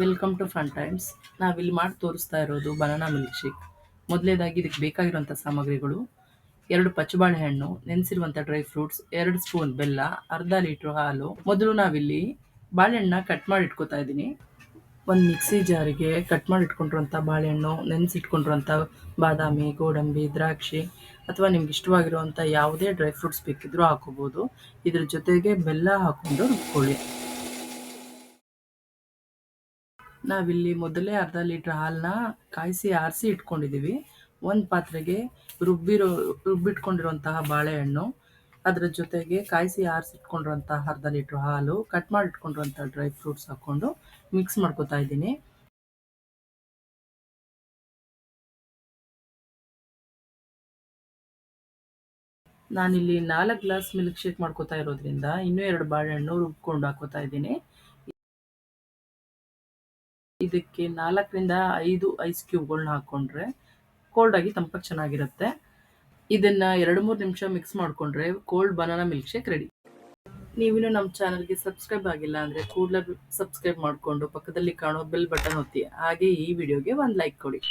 Welcome to fun times. ನಾವಿಲ್ಲಿ ಮಾಡಿ ತೋರಿಸ್ತಾ ಇರೋದು ಬನಾನಾ ಮಿಲ್ಕ್ ಶೇಕ್. ಮೊದಲನೇದಾಗಿ ಇದಕ್ಕೆ ಬೇಕಾಗಿರುವಂಥ ಸಾಮಗ್ರಿಗಳು: 2 ಪಚ್ಚ ಬಾಳೆಹಣ್ಣು, ನೆನೆಸಿರುವಂಥ ಡ್ರೈ ಫ್ರೂಟ್ಸ್, 2 ಸ್ಪೂನ್ ಬೆಲ್ಲ, ಅರ್ಧ ಲೀಟ್ರ್ ಹಾಲು. ಮೊದಲು ನಾವಿಲ್ಲಿ ಬಾಳೆಹಣ್ಣನ್ನ ಕಟ್ ಮಾಡಿ ಇಟ್ಕೋತಾ ಇದ್ದೀನಿ. ಒಂದು ಮಿಕ್ಸಿ ಜಾರಿಗೆ ಕಟ್ ಮಾಡಿ ಇಟ್ಕೊಂಡಿರುವಂಥ ಬಾಳೆಹಣ್ಣು, ನೆನೆಸಿಟ್ಕೊಂಡಿರುವಂಥ ಬಾದಾಮಿ, ಗೋಡಂಬಿ, ದ್ರಾಕ್ಷಿ ಅಥವಾ ನಿಮ್ಗೆ ಇಷ್ಟವಾಗಿರುವಂಥ ಯಾವುದೇ ಡ್ರೈ ಫ್ರೂಟ್ಸ್ ಬೇಕಿದ್ರೂ ಹಾಕೋಬೋದು. ಇದ್ರ ಜೊತೆಗೆ ಬೆಲ್ಲ ಹಾಕ್ಕೊಂಡು ರುಬ್ಕೊಳ್ಳಿ. ನಾವಿಲ್ಲಿ ಮೊದಲೇ ಅರ್ಧ ಲೀಟ್ರ್ ಹಾಲನ್ನ ಕಾಯಿಸಿ ಆರಿಸಿ ಇಟ್ಕೊಂಡಿದ್ದೀವಿ. ಒಂದು ಪಾತ್ರೆಗೆ ರುಬ್ಬಿಟ್ಕೊಂಡಿರುವಂತಹ ಬಾಳೆಹಣ್ಣು, ಅದರ ಜೊತೆಗೆ ಕಾಯಿಸಿ ಆರಿಸಿ ಇಟ್ಕೊಂಡಿರುವಂತಹ ಅರ್ಧ ಲೀಟ್ರ್ ಹಾಲು, ಕಟ್ ಮಾಡಿ ಇಟ್ಕೊಂಡಿರುವಂಥ ಡ್ರೈ ಫ್ರೂಟ್ಸ್ ಹಾಕ್ಕೊಂಡು ಮಿಕ್ಸ್ ಮಾಡ್ಕೊತಾ ಇದ್ದೀನಿ. ನಾನಿಲ್ಲಿ 4 ಗ್ಲಾಸ್ ಮಿಲ್ಕ್ ಶೇಕ್ ಮಾಡ್ಕೊತಾ ಇರೋದ್ರಿಂದ ಇನ್ನೂ 2 ಬಾಳೆಹಣ್ಣು ರುಬ್ಕೊಂಡು ಹಾಕೋತಾ ಇದ್ದೀನಿ. ಇದಕ್ಕೆ 4ರಿಂದ 5 ಐಸ್ ಕ್ಯೂಬ್ಗಳನ್ನ ಹಾಕ್ಕೊಂಡ್ರೆ ಕೋಲ್ಡ್ ಆಗಿ ತಂಪಾಗಿ ಚೆನ್ನಾಗಿರುತ್ತೆ. ಇದನ್ನ 2-3 ನಿಮಿಷ ಮಿಕ್ಸ್ ಮಾಡಿಕೊಂಡ್ರೆ cold banana milkshake ready. ನೀವಿನ್ನೂ ನಮ್ಮ ಚಾನಲ್ಗೆ ಸಬ್ಸ್ಕ್ರೈಬ್ ಆಗಿಲ್ಲ ಅಂದರೆ ಕೂಡಲೇ ಸಬ್ಸ್ಕ್ರೈಬ್ ಮಾಡಿಕೊಂಡು ಪಕ್ಕದಲ್ಲಿ ಕಾಣೋ ಬೆಲ್ ಬಟನ್ ಒತ್ತಿ. ಹಾಗೆ ಈ ವಿಡಿಯೋಗೆ ಒಂದು ಲೈಕ್ ಕೊಡಿ.